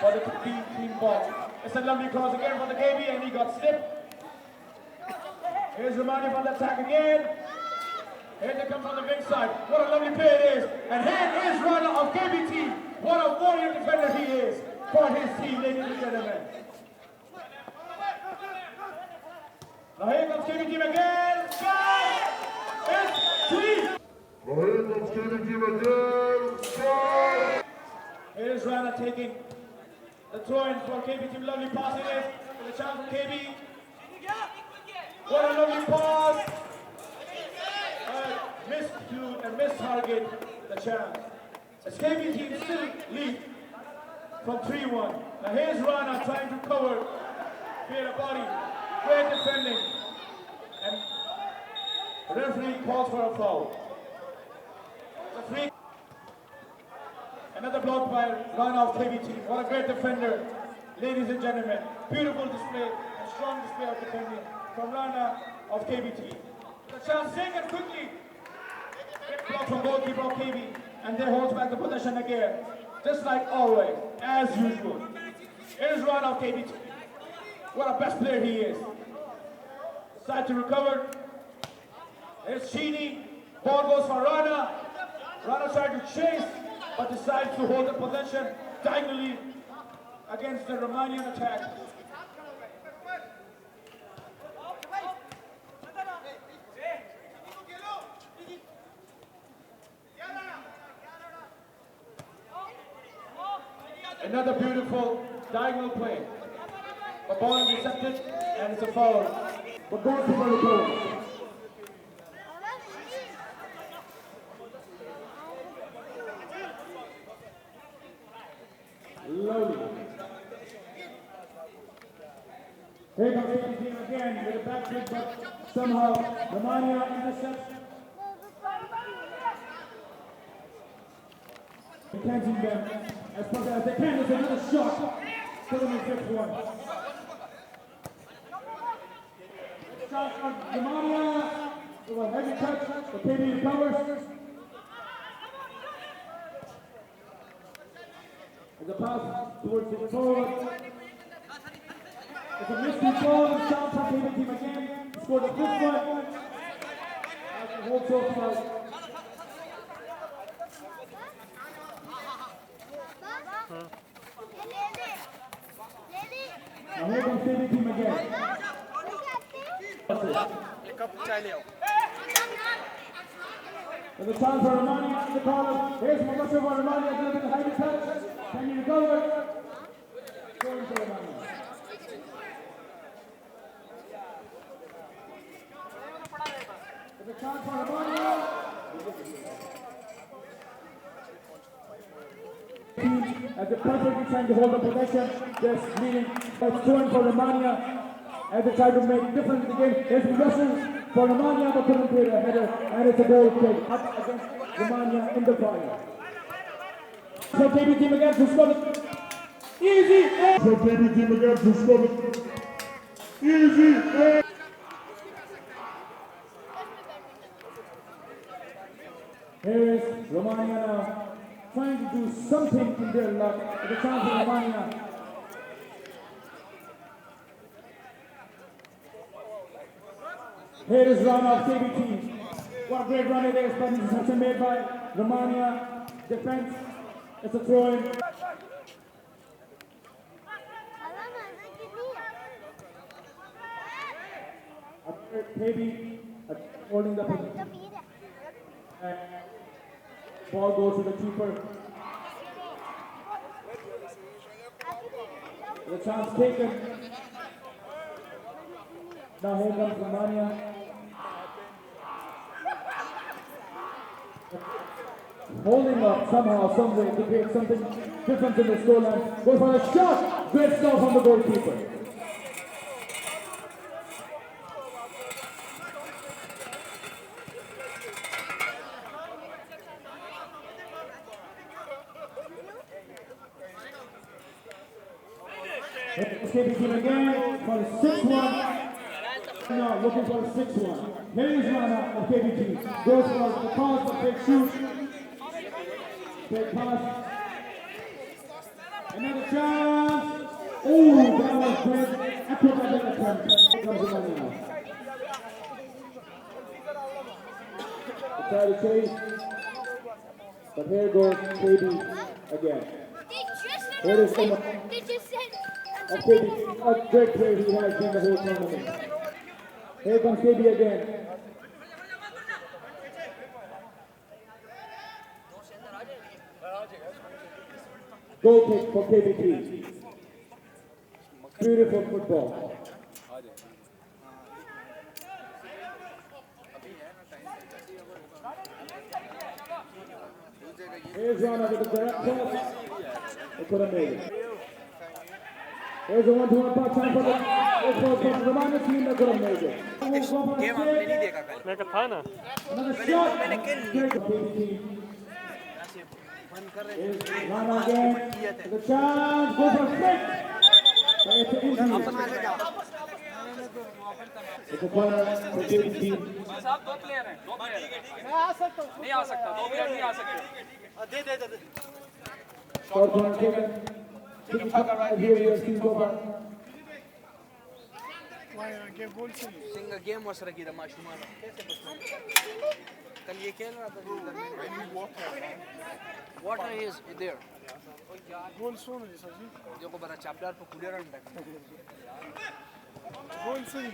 for the B-team ball. It's a lovely cross again for the KB, and he got slipped. Here's Romania for the attack again. Here they come from the wing side. What a lovely play it is. And here is runner of KB team. What a warrior defender he is for his team, ladies and gentlemen. Now here comes KB team again. Sky! It's 3. Now here comes KB team again. Sky! Here's Rana taking the throw-in for KB team. Lovely pass it is. For the chance for KB. What a lovely pass. Missed cue and missed target the chance. As KB team still lead from 3-1. Now here's Rana trying to cover, create a body, great defending, and the referee calls for a foul. The free. Another block by Rana of KB team. What a great defender, ladies and gentlemen. Beautiful display and strong display of defending from Rana of KB team. The chance taken quickly. Block from goalkeeper of KB, and they hold back the possession again, just like always, as usual. Here's Rana of KB team. What a best player he is. Side to recover. Here's Sheeny. Ball goes for Rana. Rana tried to chase, but decides to hold the possession diagonally against the Romanian attack. Another beautiful diagonal play. The ball intercepted, and it's a foul. But goalkeeper recovers. Lovely. Here comes the team again with a back kick, but somehow Romania intercepts. Catching them as far as they can. There's another shot. Put them in 6-1. Shot from Romania. With a heavy touch. The KB recovers. As a pass towards the forward. It's a missed control. Shot from KB team again. Scored the 5th one. As the whole so far. Now here comes KB team again. There's a chance for Romania in the corner. Here's Mogasha for Romania. A little bit of heavy touch. Can you recover? Going to Romania. There's a chance for Romania. As they're perfectly trying to hold the possession, just leading by throwing for Romania as they try to make difference in the game. There's possession for Romania, but couldn't create a header, and it's a goal kick up against Romania in the fire. So KB team again to score it. Easy! So KB team again to score it. Easy! Here is Romania now, trying to do something in their luck with a chance for Romania. Here is run of KB team. What a great run it is, but interception made by Romania. Defense, it's a throw-in. KB holding the position. Ball goes to the keeper. The chance taken. Now here comes Romania. Holding up somehow, some way to create something different in the scoreline. Goes for a shot. Great stop from the goalkeeper. KB team again for the 6-1. Now looking for the 6-1. Here is Rana of KB team. Goes for the pass, the big shoot. Big pass. Another chance. Oh, that was great. Acrobatic attempt. Here comes Romania. Try to chase. But here goes KB again. Here is Omar. A great player he has been the whole tournament. Here comes KB again. Goal kick for KBT. Beautiful football. Here's Rana with the direct pass. They could have made it. Here's a 1-2-1 pass time for the Romania team that could have made it. Another shot. Great for KBT. Rana again. The chance. Go for a flick. It's an injury. It's a corner for KBT. Short corner taken. सिंगा game वसरा की रमा शुमारा कैसे पसंद कल ये खेल रहा था water is there गोल सोन है सर जी देखो बड़ा चैप्टर पर खुले रन बैक गोल सही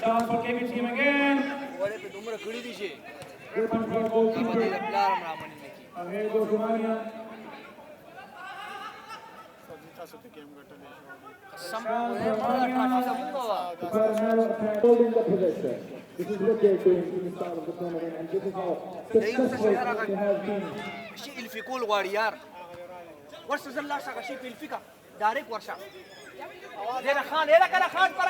Chance for KB team again. वाले पे दुमरा खड़ी थी छे Good one for goalkeeper. Player हमरा मनी ने की And here goes Romania. Holding the possession. This is what they're doing in the start of the tournament, and this is how successful they have been. شيء الفيكول واريار ورش زلا شا شيء في الفيكا direct वर्षा लेना खान पर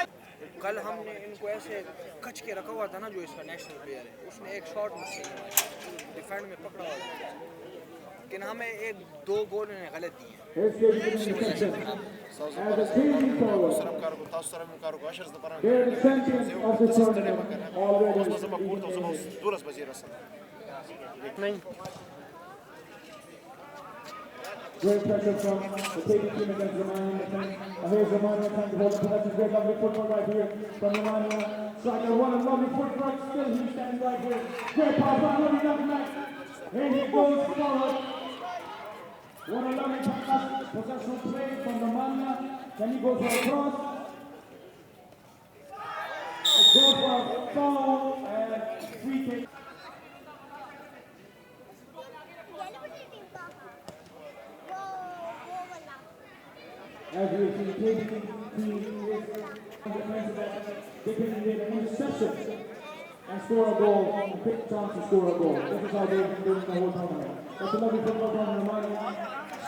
कल हमने इनको ऐसे कच के रखा हुआ था ना जो इसका नेशनल प्लेयर है उसने एक शॉट मिस किया डिफेंड में पकड़ा हुआ लेकिन हमें एक दो गोल ने गलत दिए As a team forward, they're the champions of the tournament already. Great pressure from the KB team against Romania. Here's Romania trying to hold the possession. Great lovely football right here from Romania. Striker, what a lovely football. Still he's standing right here. Great pass, what a lovely knockback. Here he goes forward. What a lovely possession play from Romania. Then he goes for a cross. It goes for a foul and free kick. As we see, KB team is on the defense that they can get an interception and score a goal, and quick chance to score a goal. This is how they've been doing the whole tournament. That's a lovely football from Romania.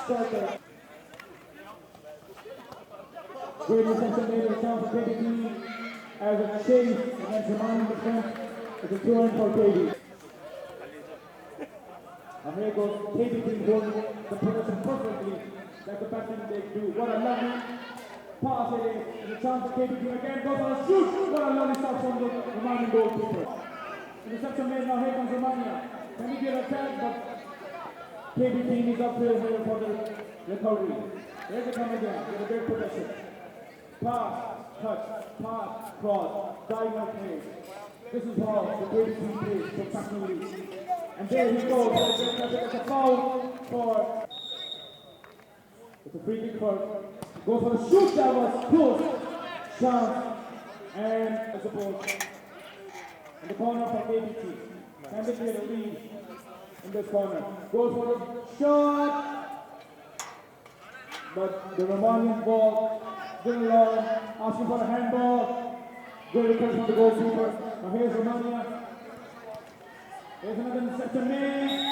Striker. Great reception made a chance for KB as a chase against Romanian defense. It's a throw-in for KB. And here goes KB team going the possession perfectly. Like the pattern they do. What a lovely pass it is. There's a chance for KB team again. Goes on a shoot. What a lovely stop from the Romanian goalkeeper. The reception made now. Here comes Romania. Can we get a tag? But KB team is up here for the recovery. Here they come again. With a great possession. Pass, touch, pass, cross, diagonal play. This is how the KB team plays professionally. And there he goes. It's a foul for. It's a free kick for. Goes for the shoot that was close. Chance. And I suppose in the corner for KBT. Can they get a lead in this corner? Goes for the shot. But the Romanian ball didn't allow him. Asking for a handball. Good request from the goalkeeper. Now here's Romania. Here's another interception made.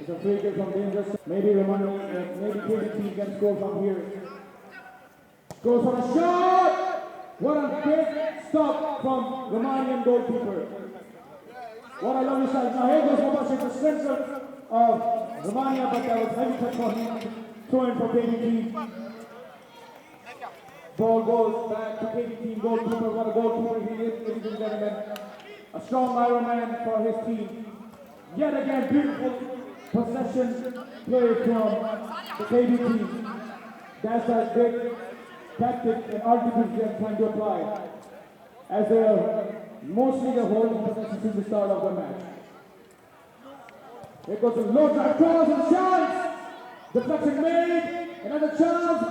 It's a free kick from dangerous. Maybe Romania, maybe KBT can score from here. Goes for a shot! What a great stop from Romanian goalkeeper. What a lovely shot. Now here goes Mobashik, the center of Romania, but that was heavy touch for him. Throwing for KBT. Ball goes back to KBT goalkeeper. What a goalkeeper he is, ladies and gentlemen. a strong Iron Man for his team. Yet again, beautiful possession play from the KB team. That's a great tactic and altitude they're trying to apply, as they are mostly the holding possession since the start of the match. Here goes a low drive cross and chance. Deflection made. Another chance.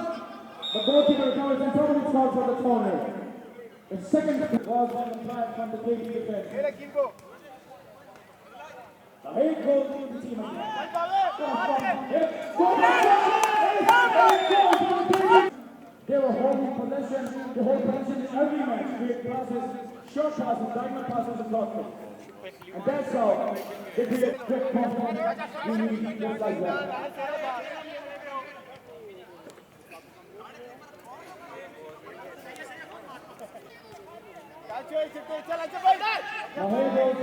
The goalkeeper recovers and probably scores for the corner. The second was on the flag from the KB defense. The head goal to the team again. They were holding possession. They hold possession in every match. Create passes, short passes, diagonal passes across them. And that's how they create quick confidence. We need just like that. Now here goes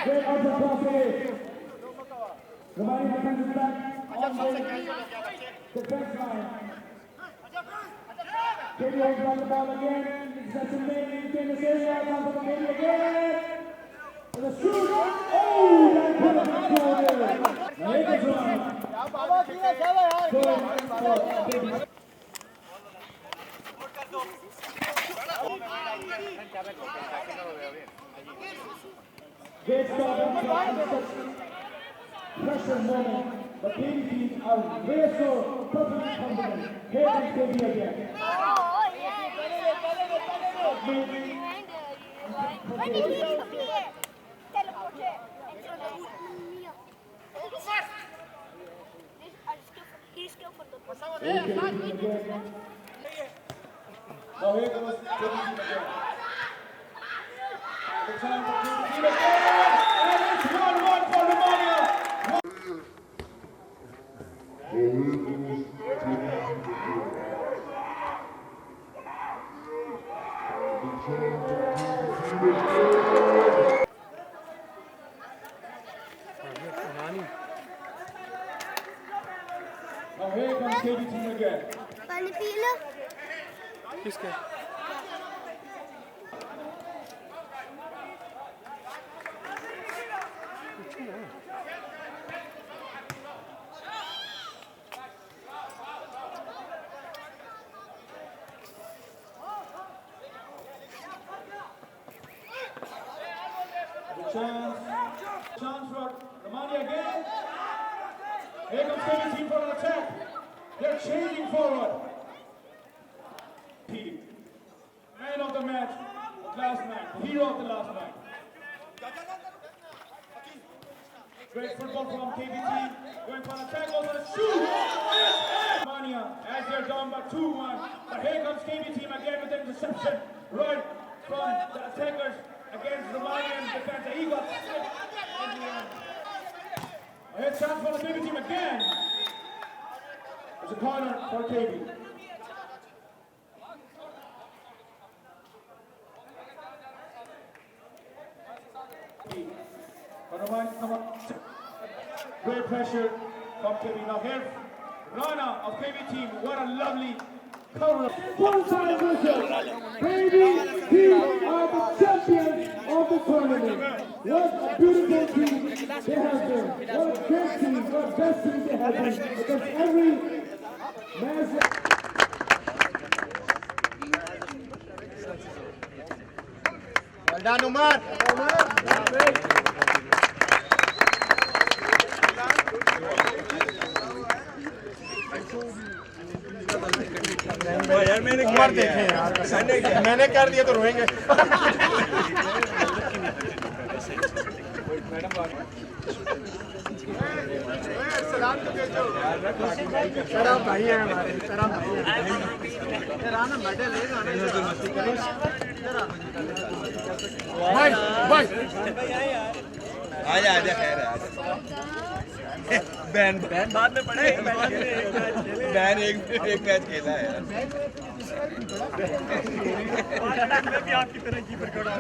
great out of cross. Romania defenses back on the defense line. Katie holds back the ball again. Possession made in this area. Comes from Katie again. And the shoot. Oh, that put up the goal there. Now here goes Romania. Great start in such pressure moment. The KB teams are very so perfectly confident. Here comes KB again. Now here goes KB team again. The time for KB team again. And it's 1-1 for Romania. Now here comes KB team again. पानी P low किसके Chance for Romania again. Here comes KB team for an attack. They're changing forward. Man of the match of last night, the hero of the last night. Great football from KB team. Going for an attack, over the shoot. Romania as they're down by 2-1. But here comes KB team again with an interception right from the attackers against Romanian defense. He got slipped in the end. A head chance for the KB team again. It's a corner for KB. Great pressure from KB. Now here, Rana of KB team. What a lovely cover. Full-time whistle. KB team are the champions of the tournament. What a beautiful team they have been. What a great team. What a best team they have been. Against every match. Well done, Umar. यार उमर देखे यार मैंने कर दिया तो रोएंगे सलाम तो भेजो तेरा भाई है हमारे तेरा भाई है तेरा ना मेडल ले आना मस्ती करो भाई भाई आजा खैर बैन बैन बाद में पड़े बैन एक मैच खेला है मैं भी आपकी तरह कीपर खड़ा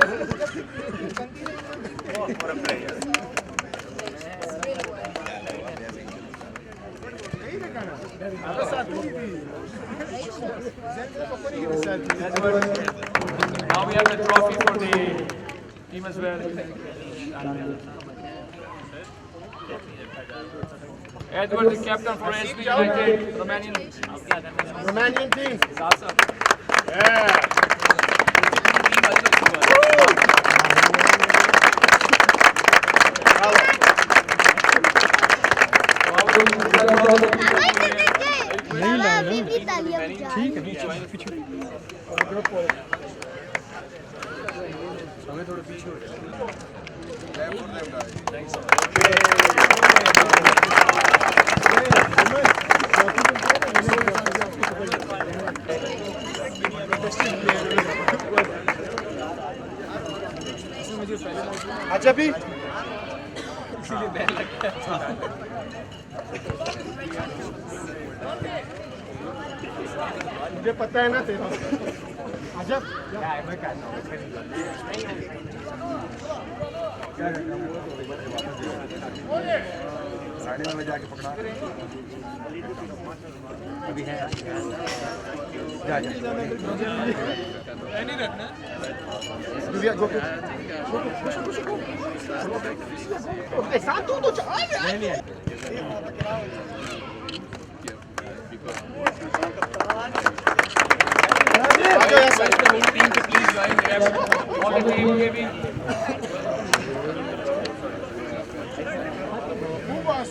Now we have the trophy for the team as well. Edward, the captain for SB United, Romanian team. ठीक है पीछे हमें थोड़ा पीछे हो अच्छा भी मुझे पता है ना तेरा अच्छा साढ़े 9 बजे आके पकड़ा अभी है जा नहीं रखना साथ तो team to please join all the team maybe. Who was